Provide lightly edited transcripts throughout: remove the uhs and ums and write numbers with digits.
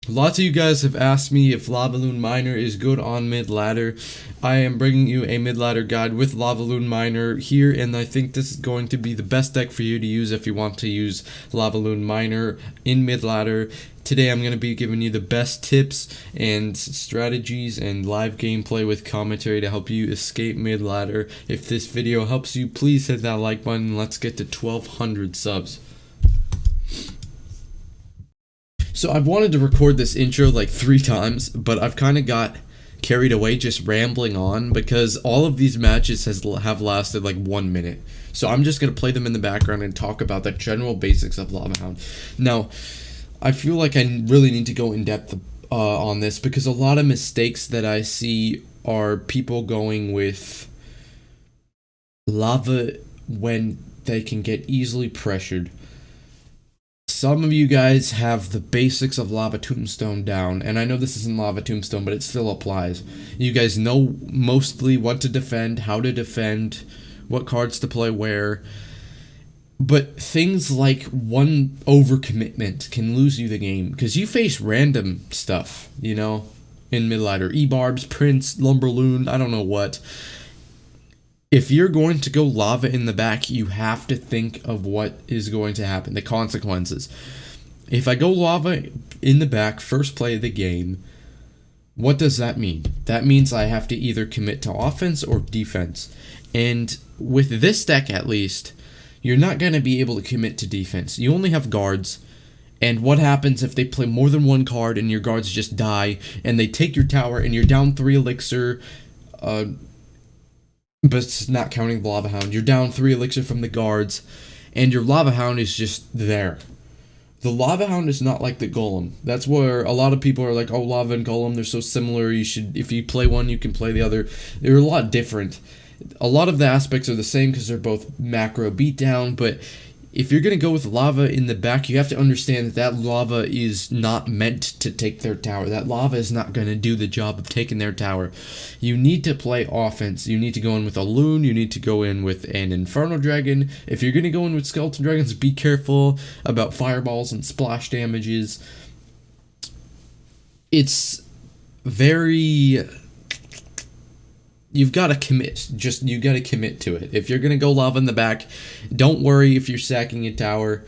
Lots of you guys have asked me if Lavaloon Miner is good on mid-ladder. I am bringing you a mid-ladder guide with Lavaloon Miner here, and I think this is going to be the best deck for you to use if you want to use Lavaloon Miner in mid-ladder. Today I'm going to be giving you the best tips and strategies and live gameplay with commentary to help you escape mid-ladder. If this video helps you, please hit that like button and let's get to 1,200 subs. So I've wanted to record this intro like 3 times, but I've kind of got carried away just rambling on because all of these matches have lasted like 1 minute. So I'm just going to play them in the background and talk about the general basics of Lavaloon. Now, I feel like I really need to go in depth on this because a lot of mistakes that I see are people going with lava when they can get easily pressured. Some of you guys have the basics of Lava Tombstone down, and I know this isn't Lava Tombstone, but it still applies. You guys know mostly what to defend, how to defend, what cards to play where, but things like one overcommitment can lose you the game, because you face random stuff, you know, in mid-ladder. E-Barbs, Prince, Lumberloon, I don't know what. If you're going to go lava in the back, you have to think of what is going to happen, the consequences. If I go lava in the back, first play of the game, what does that mean? That means I have to either commit to offense or defense. And with this deck at least, you're not going to be able to commit to defense. You only have guards. And what happens if they play more than one card and your guards just die and they take your tower and you're down 3 elixir, but it's not counting the Lava Hound. You're down 3 elixir from the guards, and your Lava Hound is just there. The Lava Hound is not like the Golem. That's where a lot of people are like, oh, Lava and Golem, they're so similar. You should, if you play one, you can play the other. They're a lot different. A lot of the aspects are the same because they're both macro beatdown, but if you're going to go with lava in the back, you have to understand that that lava is not meant to take their tower. That lava is not going to do the job of taking their tower. You need to play offense. You need to go in with a loon. You need to go in with an Inferno Dragon. If you're going to go in with Skeleton Dragons, be careful about fireballs and splash damages. It's very... You've got to commit. You got to commit to it. If you're going to go lava in the back, don't worry if you're sacking a tower,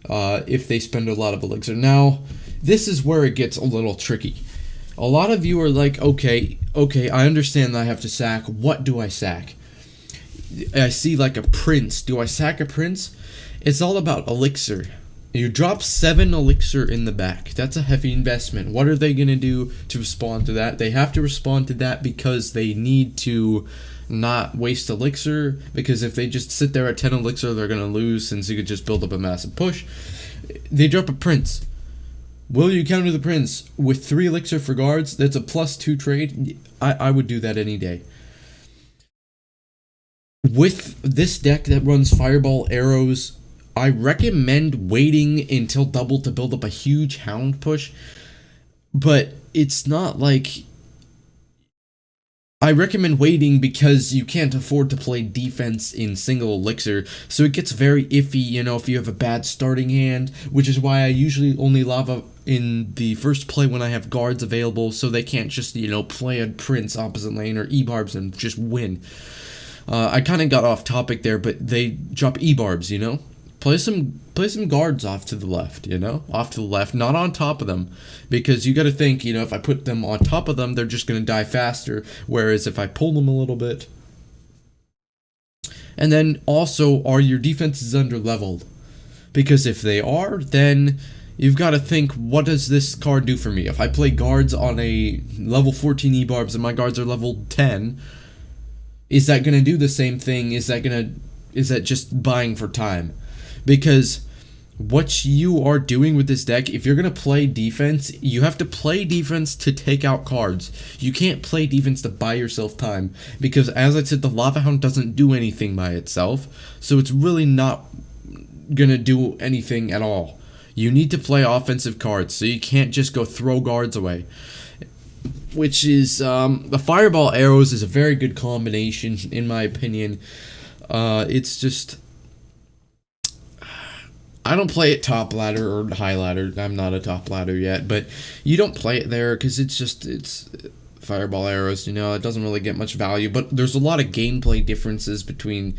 if they spend a lot of elixir. Now, this is where it gets a little tricky. A lot of you are like, okay, I understand that I have to sack. What do I sack? I see like a prince. Do I sack a prince? It's all about elixir. You drop 7 elixir in the back. That's a heavy investment. What are they going to do to respond to that? They have to respond to that because they need to not waste elixir. Because if they just sit there at 10 elixir, they're going to lose since you could just build up a massive push. They drop a prince. Will you counter the prince with 3 elixir for guards? That's a +2 trade. I would do that any day. With this deck that runs fireball, arrows, I recommend waiting until double to build up a huge hound push, but it's not like... I recommend waiting because you can't afford to play defense in single elixir, so it gets very iffy, you know, if you have a bad starting hand, which is why I usually only lava in the first play when I have guards available, so they can't just, you know, play a prince opposite lane or E-Barbs and just win. I kind of got off topic there, but they drop E-Barbs, you know? Play some guards off to the left, you know? Off to the left, not on top of them. Because you gotta think, you know, if I put them on top of them, they're just gonna die faster. Whereas if I pull them a little bit... And then also, are your defenses under-leveled? Because if they are, then you've gotta think, what does this card do for me? If I play guards on a level 14 E-Barbs and my guards are level 10, is that gonna do the same thing? Is that just buying for time? Because what you are doing with this deck, if you're going to play defense, you have to play defense to take out cards. You can't play defense to buy yourself time. Because as I said, the Lava Hound doesn't do anything by itself. So it's really not going to do anything at all. You need to play offensive cards. So you can't just go throw guards away. Which is, the Fireball Arrows is a very good combination, in my opinion. It's just... I don't play it top ladder or high ladder. I'm not a top ladder yet, but you don't play it there because it's fireball arrows. You know, it doesn't really get much value. But there's a lot of gameplay differences between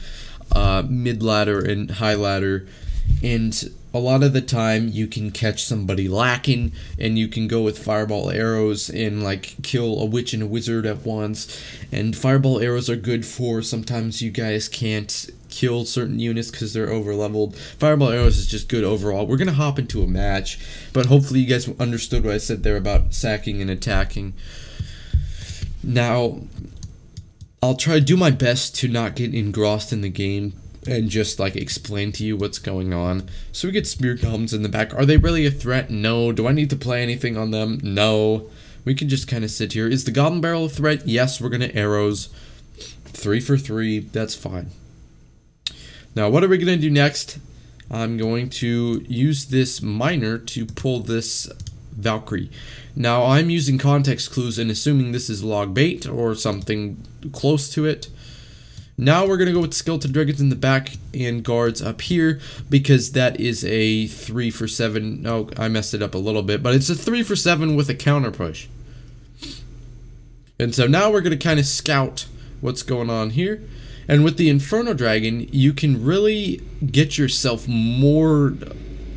mid ladder and high ladder, and a lot of the time you can catch somebody lacking, and you can go with fireball arrows and like kill a witch and a wizard at once. And fireball arrows are good for sometimes you guys can't kill certain units because they're over leveled. Fireball arrows is just good overall. We're gonna hop into a match, but hopefully you guys understood what I said there about sacking and attacking. Now, I'll try to do my best to not get engrossed in the game and just like explain to you what's going on. So we get spear goblins in the back. Are they really a threat? No. Do I need to play anything on them? No. We can just kind of sit here. Is the goblin barrel a threat? Yes, we're gonna arrows. 3 for 3. That's fine. Now, what are we gonna do next? I'm going to use this miner to pull this Valkyrie. Now, I'm using context clues and assuming this is log bait or something close to it. Now we're going to go with skeleton dragons in the back and guards up here because that is a 3 for 7. Oh, I messed it up a little bit, but it's a 3 for 7 with a counter push. And so now we're going to kind of scout what's going on here. And with the Inferno Dragon, you can really get yourself more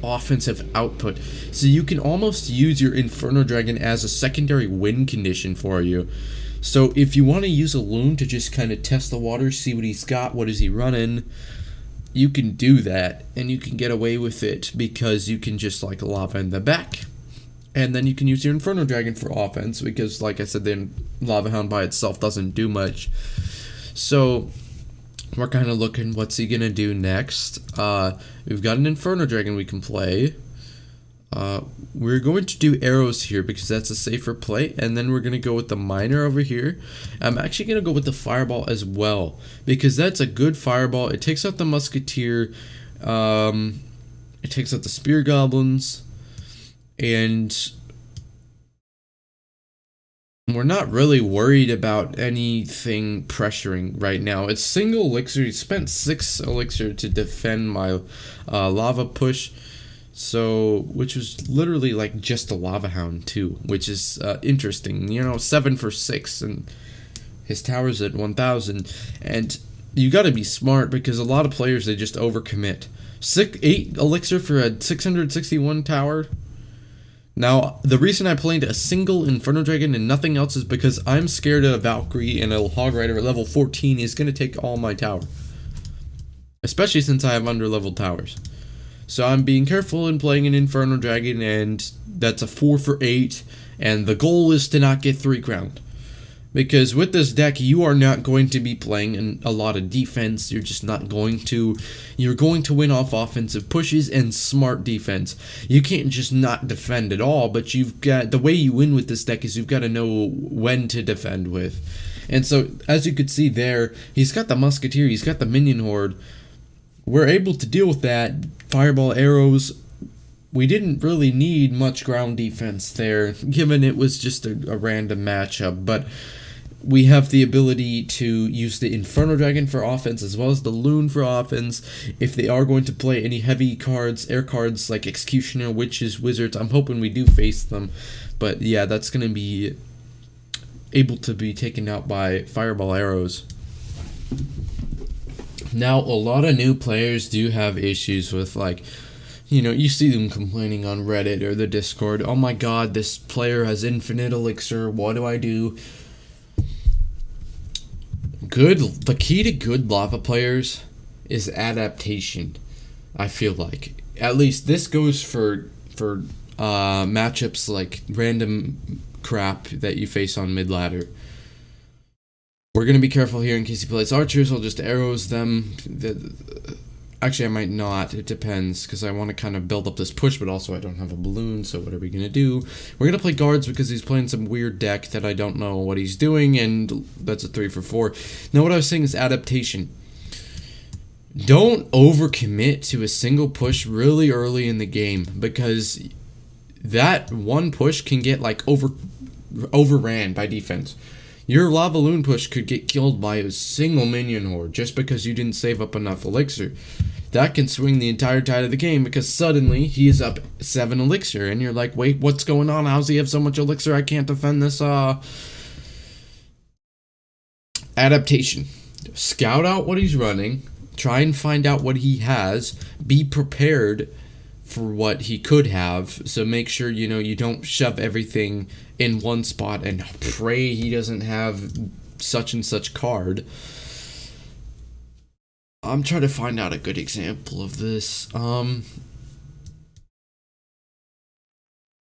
offensive output. So you can almost use your Inferno Dragon as a secondary win condition for you. So if you want to use a loon to just kind of test the water, see what he's got, what is he running, you can do that, and you can get away with it because you can just like lava in the back. And then you can use your Inferno Dragon for offense because, like I said, the Lava Hound by itself doesn't do much. So we're kind of looking, what's he going to do next? We've got an Inferno Dragon we can play. We're going to do arrows here because that's a safer play, and then we're going to go with the miner over here. I'm actually going to go with the fireball as well because that's a good fireball. It takes out the musketeer, it takes out the spear goblins, and we're not really worried about anything pressuring right now. It's single elixir. You spent 6 elixir to defend my lava push. So, which was literally like just a lava hound too, which is interesting. You know, 7 for 6, and his tower's at 1,000. And you got to be smart because a lot of players, they just overcommit. 8 elixir for a 661 tower. Now, the reason I played a single Inferno Dragon and nothing else is because I'm scared that a Valkyrie and a Hog Rider at level 14 is going to take all my tower. Especially since I have under-leveled towers. So I'm being careful in playing an Inferno Dragon, and that's a 4 for 8, and the goal is to not get 3 crowned. Because with this deck, you are not going to be playing a lot of defense. You're just not going to. You're going to win off offensive pushes and smart defense. You can't just not defend at all, but you've got, the way you win with this deck is you've got to know when to defend with. And so, as you could see there, he's got the Musketeer, he's got the Minion Horde. We're able to deal with that. Fireball arrows. We didn't really need much ground defense there, given it was just a random matchup, but we have the ability to use the Inferno Dragon for offense as well as the Loon for offense. If they are going to play any heavy cards, air cards like Executioner, Witches, Wizards, I'm hoping we do face them. But yeah, that's going to be able to be taken out by Fireball arrows. Now, a lot of new players do have issues with, like, you know, you see them complaining on Reddit or the Discord, oh my god, this player has infinite elixir, what do I do? The key to good lava players is adaptation, I feel like. At least this goes for matchups like random crap that you face on mid-ladder. We're going to be careful here in case he plays archers. I'll just arrows them. Actually, I might not. It depends, because I want to kind of build up this push, but also I don't have a balloon, so what are we going to do? We're going to play guards because he's playing some weird deck that I don't know what he's doing, and that's a 3 for 4. Now, what I was saying is adaptation. Don't overcommit to a single push really early in the game, because that one push can get, like, overran by defense. Your Lavaloon push could get killed by a single minion horde just because you didn't save up enough elixir. that can swing the entire tide of the game, because suddenly he is up 7 elixir, and you're like, wait, what's going on? How's he have so much elixir? I can't defend this. Adaptation. Scout out what he's running, try and find out what he has, be prepared for what he could have, so make sure, you don't shove everything in one spot and pray he doesn't have such and such card. I'm trying to find out a good example of this.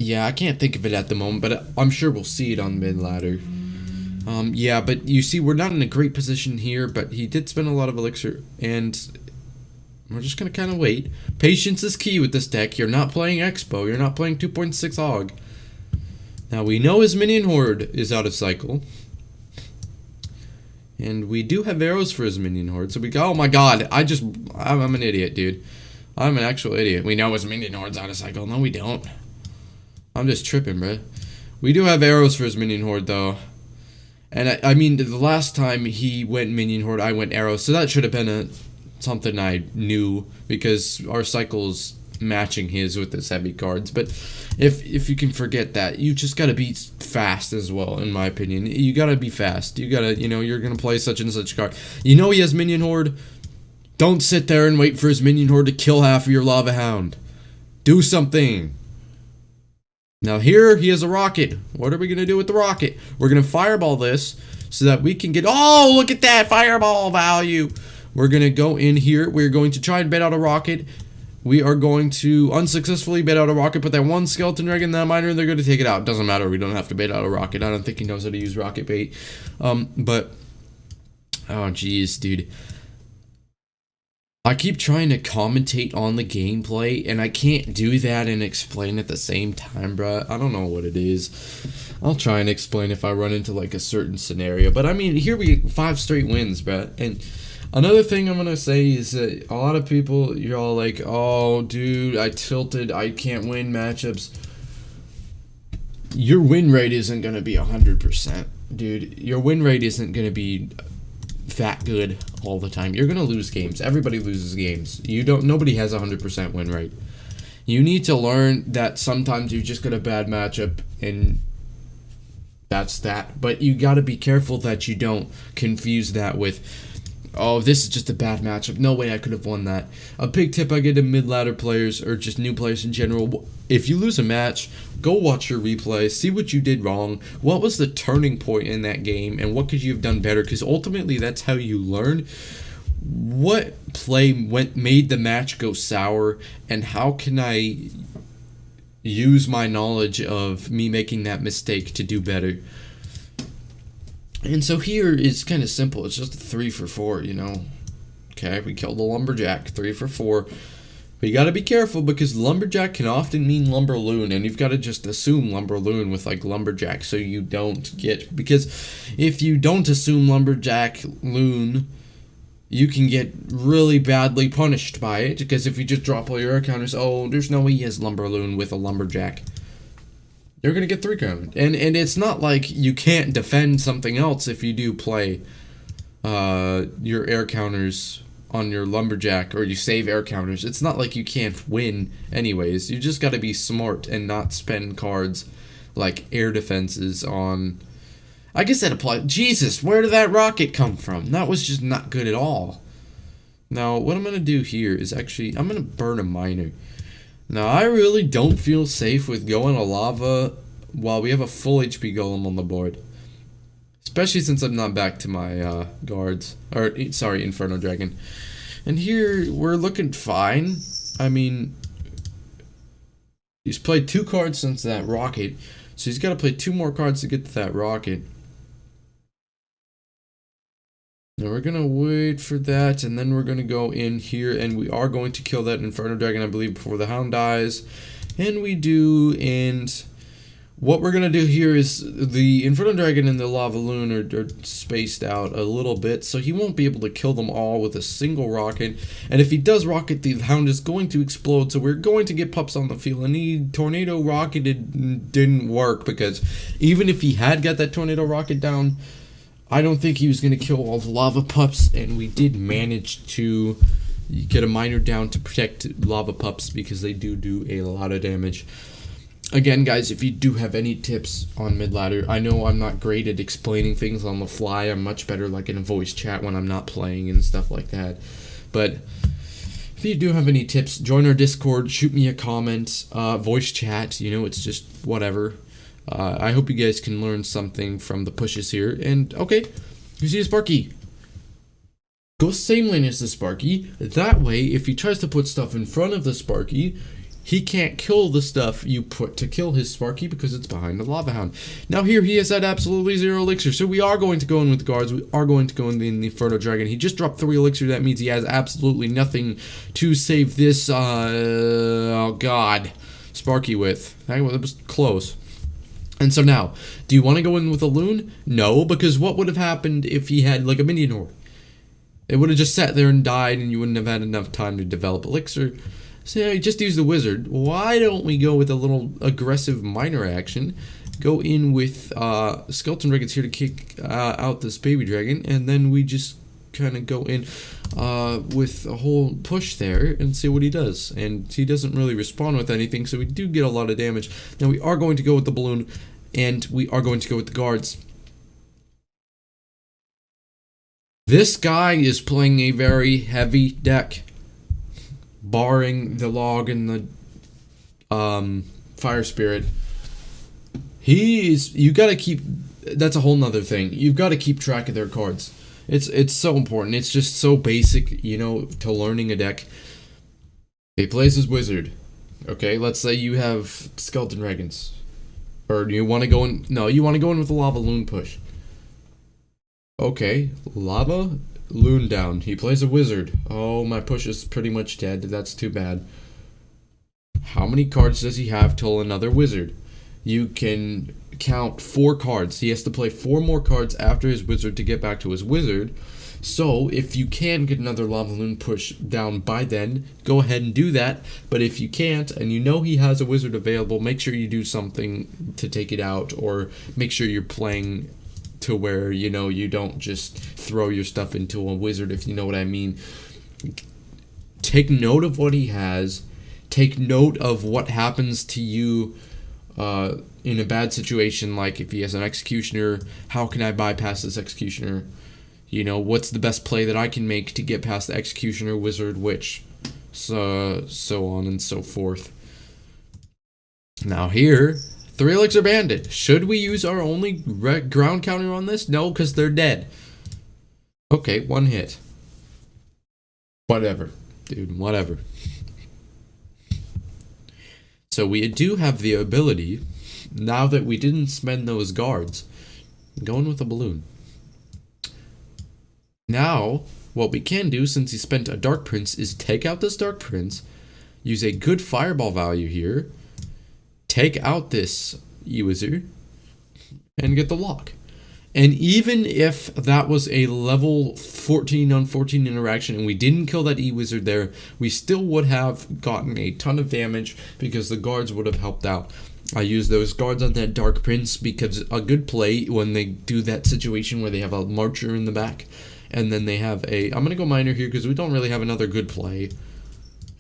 Yeah, I can't think of it at the moment, but I'm sure we'll see it on Midladder. Yeah, but you see, we're not in a great position here, but he did spend a lot of elixir, and we're just going to kind of wait. Patience is key with this deck. You're not playing Expo. You're not playing 2.6 Hog. Now, we know his minion horde is out of cycle. And we do have arrows for his minion horde. So we go, oh my god, I'm an idiot, dude. I'm an actual idiot. We know his minion horde's out of cycle. No, we don't. I'm just tripping, bro. We do have arrows for his minion horde, though. And I mean, the last time he went minion horde, I went arrows. So that should have been something I knew, because our cycle's matching his with his heavy cards. But if you can forget that, you just gotta be fast as well, in my opinion. You gotta be fast. You gotta, you're gonna play such and such card. He has minion horde. Don't sit there and wait for his minion horde to kill half of your lava hound. Do something. Now here, he has a rocket. What are we gonna do with the rocket? We're gonna fireball this so that we can get, oh, look at that fireball value. We're gonna go in here. We're going to try and bait out a rocket. We are going to unsuccessfully bait out a rocket, put that one skeleton dragon, that miner, and they're going to take it out. Doesn't matter. We don't have to bait out a rocket. I don't think he knows how to use rocket bait. But, oh, jeez, dude. I keep trying to commentate on the gameplay, and I can't do that and explain at the same time, bruh. I don't know what it is. I'll try and explain if I run into, like, a certain scenario. But, I mean, here we get 5 straight wins, bruh. And another thing I'm going to say is that a lot of people, you're all like, oh, dude, I tilted, I can't win matchups. Your win rate isn't going to be 100%, dude. Your win rate isn't going to be that good all the time. You're going to lose games. Everybody loses games. Nobody has a 100% win rate. You need to learn that sometimes you just get a bad matchup, and that's that. But you got to be careful that you don't confuse that with, oh, this is just a bad matchup. No way I could have won that. A big tip I get to mid-ladder players, or just new players in general, if you lose a match, go watch your replay, see what you did wrong, what was the turning point in that game, and what could you have done better, because ultimately that's how you learn what play made the match go sour, and how can I use my knowledge of me making that mistake to do better. And so here it's kind of simple. It's just a 3 for 4, Okay, we killed the lumberjack, 3 for 4. But you got to be careful, because lumberjack can often mean lumberloon, and you've got to just assume lumberloon with, like, lumberjack, so you don't get, because if you don't assume lumberjack loon, you can get really badly punished by it, because if you just drop all your air counters, oh, there's no way he has lumberloon with a lumberjack. You're going to get 3 counted. And it's not like you can't defend something else if you do play your air counters on your lumberjack, or you save air counters. It's not like you can't win anyways. You just got to be smart and not spend cards like air defenses on... I guess that applies. Jesus, where did that rocket come from? That was just not good at all. Now, what I'm going to do here is actually... I'm going to burn a miner. Now, I really don't feel safe with going to lava while we have a full HP golem on the board. Especially since I'm not back to my guards. Or, sorry, Inferno Dragon. And here, we're looking fine. I mean, he's played 2 cards since that rocket. So he's got to play 2 more cards to get to that rocket. Now we're going to wait for that, and then we're going to go in here, and we are going to kill that Inferno Dragon, I believe, before the Hound dies. And we do, and what we're going to do here is the Inferno Dragon and the Lavaloon are spaced out a little bit, so he won't be able to kill them all with a single rocket. And if he does rocket, the Hound is going to explode, so we're going to get pups on the field. And he tornado rocketed didn't work, because even if he had got that tornado rocket down, I don't think he was going to kill all the lava pups, and we did manage to You get a miner down to protect lava pups because they do a lot of damage. Again, guys, if you do have any tips on Midladder, I know I'm not great at explaining things on the fly. I'm much better like in a voice chat when I'm not playing and stuff like that. But if you do have any tips, join our Discord, shoot me a comment, voice chat, you know, it's just whatever. I hope you guys can learn something from the pushes here. And, okay, you see a Sparky. Go same lane as the Sparky. That way, if he tries to put stuff in front of the Sparky, he can't kill the stuff you put to kill his Sparky because it's behind the Lava Hound. Now here he has had absolutely 0 elixir, so we are going to go in with the guards. We are going to go in the Inferno Dragon. He just dropped 3 elixir. That means he has absolutely nothing to save this, oh god, Sparky with. That was close. And so now, do you want to go in with a loon? No, because what would have happened if he had like a minion horde? It would have just sat there and died and you wouldn't have had enough time to develop elixir. So yeah, just use the wizard. Why don't we go with a little aggressive miner action? Go in with skeleton dragons here to kick out this baby dragon, and then we just kind of go in with a whole push there and see what he does. And he doesn't really respond with anything, so we do get a lot of damage. Now we are going to go with the balloon, and we are going to go with the guards. This guy is playing a very heavy deck. Barring the log and the fire spirit, you gotta keep, that's a whole nother thing. You've got to keep track of their cards. It's so important. It's just so basic, you know, to learning a deck. He plays his wizard. Okay, let's say you have skeleton dragons, or you want to go in. No, you want to go in with a Lavaloon push. Okay, Lavaloon down. He plays a wizard. Oh, my push is pretty much dead. That's too bad. How many cards does he have till another wizard? You can count 4 cards. He has to play 4 more cards after his wizard to get back to his wizard. So, if you can get another Lavaloon push down by then, go ahead and do that. But if you can't, and you know he has a wizard available, make sure you do something to take it out, or make sure you're playing to where, you know, you don't just throw your stuff into a wizard, if you know what I mean. Take note of what he has. Take note of what happens to you in a bad situation, like if he has an executioner, how can I bypass this executioner? You know, what's the best play that I can make to get past the executioner, wizard, witch, so on and so forth. Now here, 3 elixir bandit. Should we use our only ground counter on this? No, because they're dead. Okay, 1 hit. Whatever, dude, whatever. So we do have the ability, now that we didn't spend those guards, going with a balloon. Now, what we can do, since he spent a Dark Prince, is take out this Dark Prince, use a good fireball value here, take out this E-Wizard, and get the lock. And even if that was a level 14 on 14 interaction and we didn't kill that E-Wizard there, we still would have gotten a ton of damage because the guards would have helped out. I use those guards on that Dark Prince because a good play when they do that situation where they have a Marcher in the back and then they have a... I'm going to go Miner here because we don't really have another good play.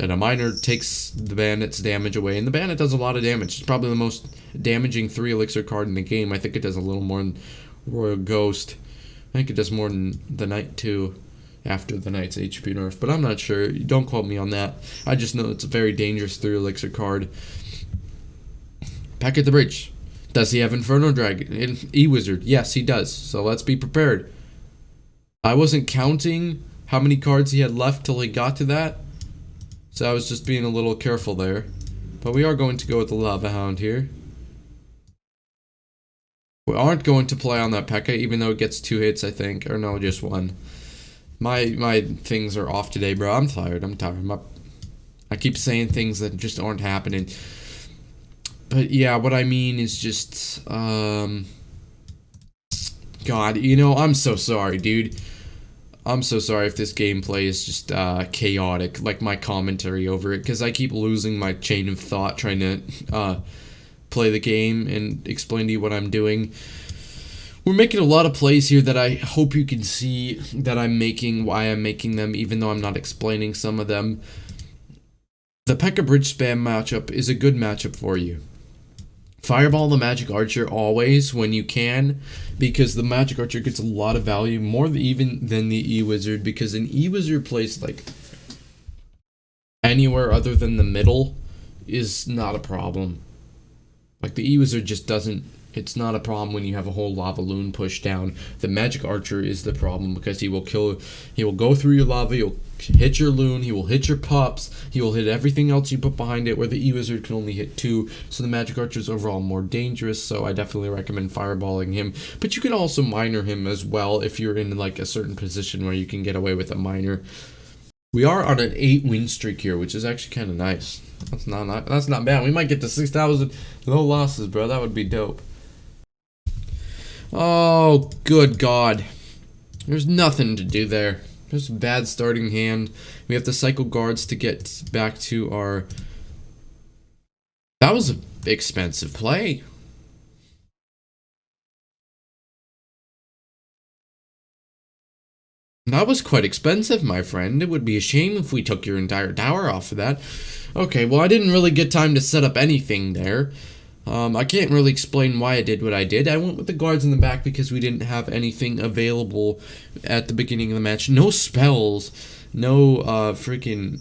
And a Miner takes the Bandit's damage away, and the Bandit does a lot of damage. It's probably the most damaging 3 elixir card in the game. I think it does a little more than Royal Ghost. I think it does more than the Knight too, after the Knight's HP nerf, but I'm not sure. Don't quote me on that. I just know it's a very dangerous 3 elixir card. Pack at the bridge. Does he have Inferno Dragon? E-Wizard? Yes, he does. So let's be prepared. I wasn't counting how many cards he had left till he got to that, so I was just being a little careful there. But we are going to go with the Lava Hound here. We aren't going to play on that P.E.K.K.A, even though it gets 2 hits, I think. Or no, just 1. My things are off today, bro. I'm tired. I keep saying things that just aren't happening. But yeah, what I mean is just, God, you know, I'm so sorry, dude. I'm so sorry if this gameplay is just chaotic, like my commentary over it, because I keep losing my chain of thought trying to play the game and explain to you what I'm doing. We're making a lot of plays here that I hope you can see that I'm making, why I'm making them, even though I'm not explaining some of them. The P.E.K.K.A. Bridge Spam matchup is a good matchup for you. Fireball the Magic Archer always when you can, because the Magic Archer gets a lot of value, more even than the E-Wizard, because an E-Wizard plays like anywhere other than the middle is not a problem. Like the E-Wizard just doesn't, it's not a problem when you have a whole Lavaloon push down. The Magic Archer is the problem because he will go through your lava, he'll hit your loon, he will hit your pups, he will hit everything else you put behind it, where the E-Wizard can only hit 2, so the Magic Archer is overall more dangerous, so I definitely recommend fireballing him. But you can also miner him as well if you're in like a certain position where you can get away with a miner. We are on an 8-win streak here, which is actually kind of nice. That's not bad. We might get to 6,000 no losses, bro. That would be dope. Oh, good God. There's nothing to do there. Just a bad starting hand. We have to cycle guards to get back to our... That was an expensive play. That was quite expensive, my friend. It would be a shame if we took your entire tower off of that. Okay, well, I didn't really get time to set up anything there. I can't really explain why I did what I did. I went with the guards in the back because we didn't have anything available at the beginning of the match. No spells. No freaking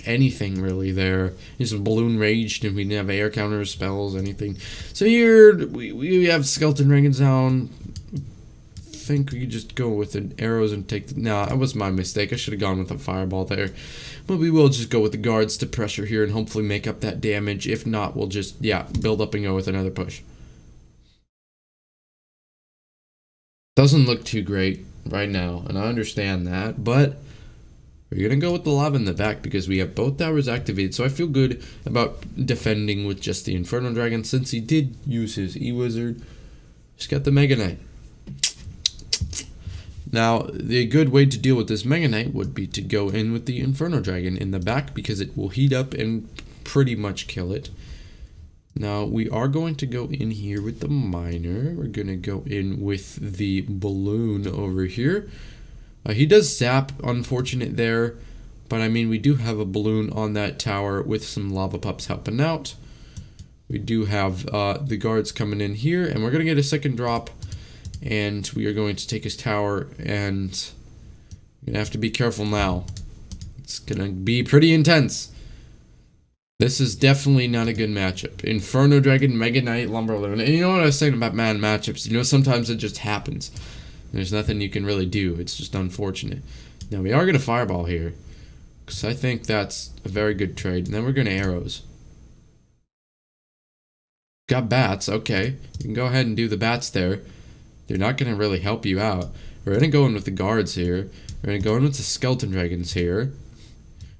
anything really there. Just balloon raged and we didn't have air counter spells, anything. So here we have skeleton dragons down. I think we could just go with the arrows and take the... Nah, that was my mistake. I should have gone with a fireball there. But we will just go with the guards to pressure here and hopefully make up that damage. If not, we'll just, yeah, build up and go with another push. Doesn't look too great right now, and I understand that, but we're going to go with the lava in the back because we have both towers activated, so I feel good about defending with just the Inferno Dragon since he did use his E-Wizard. Just got the Mega Knight. Now, the good way to deal with this Mega Knight would be to go in with the Inferno Dragon in the back because it will heat up and pretty much kill it. Now, we are going to go in here with the Miner. We're going to go in with the Balloon over here. He does zap, unfortunate there, but I mean, we do have a Balloon on that tower with some Lava Pups helping out. We do have the guards coming in here, and we're going to get a second drop. And we are going to take his tower, and you're going to have to be careful now. It's going to be pretty intense. This is definitely not a good matchup. Inferno Dragon, Mega Knight, Lumberloon. And you know what I was saying about man matchups? You know, sometimes it just happens. There's nothing you can really do. It's just unfortunate. Now, we are going to fireball here, because I think that's a very good trade. And then we're going to arrows. Got bats. Okay. You can go ahead and do the bats there. They're not going to really help you out. We're going to go in with the guards here. We're going to go in with the skeleton dragons here.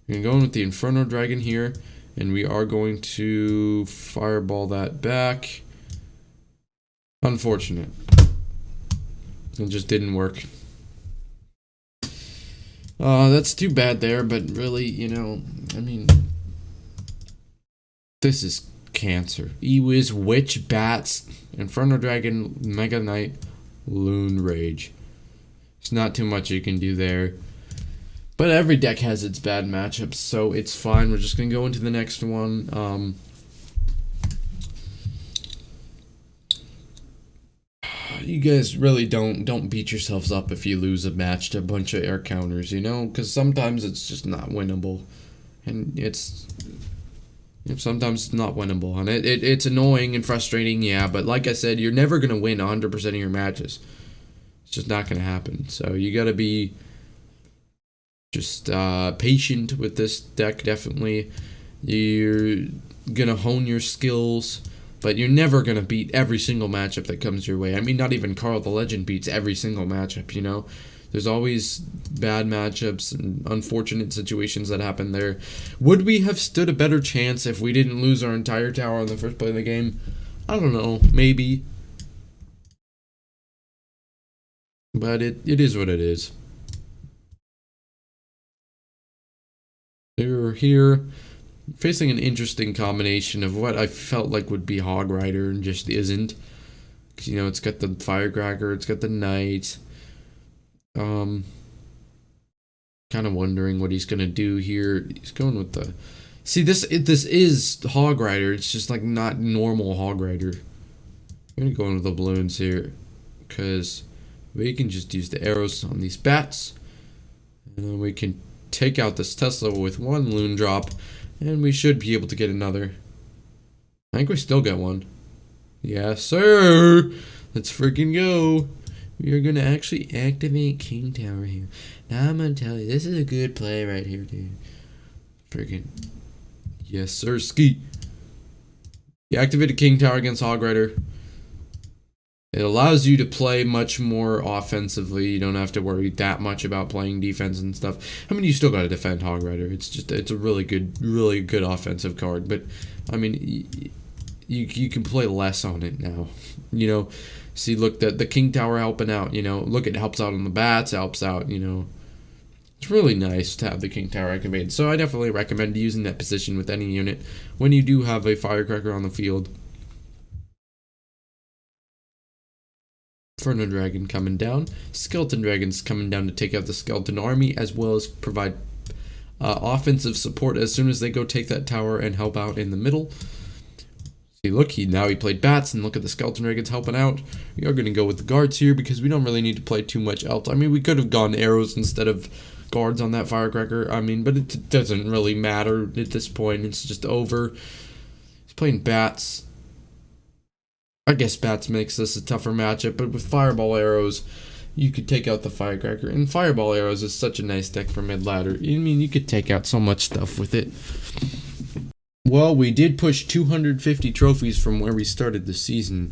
We're going to go in with the Inferno Dragon here. And we are going to fireball that back. Unfortunate. It just didn't work. That's too bad there, but really, you know, I mean, this is cancer. E-Wiz, Witch, Bats, Inferno Dragon, Mega Knight, Loon Rage. It's not too much you can do there. But every deck has its bad matchups, so it's fine. We're just going to go into the next one. You guys really don't beat yourselves up if you lose a match to a bunch of air counters, you know? Because sometimes it's just not winnable. And sometimes it's not winnable. And it's annoying and frustrating, yeah. But like I said, you're never going to win 100% of your matches. It's just not going to happen. So you got to be just patient with this deck, definitely. You're going to hone your skills. But you're never going to beat every single matchup that comes your way. I mean, not even Carl the Legend beats every single matchup, you know? There's always bad matchups and unfortunate situations that happen there. Would we have stood a better chance if we didn't lose our entire tower on the first play of the game? I don't know. Maybe. But it is what it is. They're here. Facing an interesting combination of what I felt like would be Hog Rider and just isn't. You know, it's got the firecracker, it's got the knight. Kind of wondering what he's gonna do here. He's going with the. See, this is Hog Rider. It's just like not normal Hog Rider. I'm gonna go into the balloons here, because we can just use the arrows on these bats, and then we can take out this Tesla with one loon drop, and we should be able to get another. I think we still get one. Yes, sir. Let's freaking go. We are gonna actually activate King Tower here. Now I'm gonna tell you, this is a good play right here, dude. Freaking yes, sir. Ski. You activated King Tower against Hog Rider. It allows you to play much more offensively. You don't have to worry that much about playing defense and stuff. I mean, you still got to defend Hog Rider. It's a really good offensive card. But I mean, you can play less on it now. You know, see, look, the King Tower helping out. You know, look, it helps out on the bats. Helps out. You know, it's really nice to have the King Tower activated. So I definitely recommend using that position with any unit when you do have a firecracker on the field. Inferno Dragon coming down. Skeleton Dragons coming down to take out the Skeleton Army, as well as provide offensive support as soon as they go take that tower and help out in the middle. See, look, now he played bats, and look at the Skeleton Dragons helping out. We are going to go with the guards here because we don't really need to play too much else. I mean, we could have gone arrows instead of guards on that firecracker. I mean, but it doesn't really matter at this point. It's just over. He's playing bats. I guess bats makes this a tougher matchup, but with fireball arrows, you could take out the firecracker. And fireball arrows is such a nice deck for mid-ladder. I mean, you could take out so much stuff with it. Well, we did push 250 trophies from where we started the season.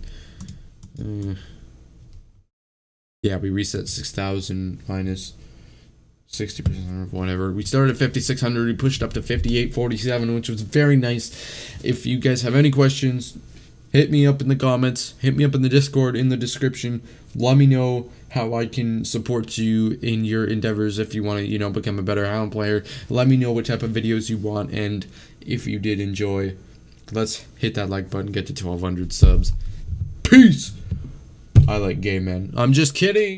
Yeah, we reset 6,000 minus 60% of whatever. We started at 5,600. We pushed up to 5,847, which was very nice. If you guys have any questions, hit me up in the comments, hit me up in the Discord, in the description. Let me know how I can support you in your endeavors if you want to, you know, become a better Hound player. Let me know what type of videos you want, and if you did enjoy, let's hit that like button, get to 1,200 subs. Peace! I like gay men. I'm just kidding!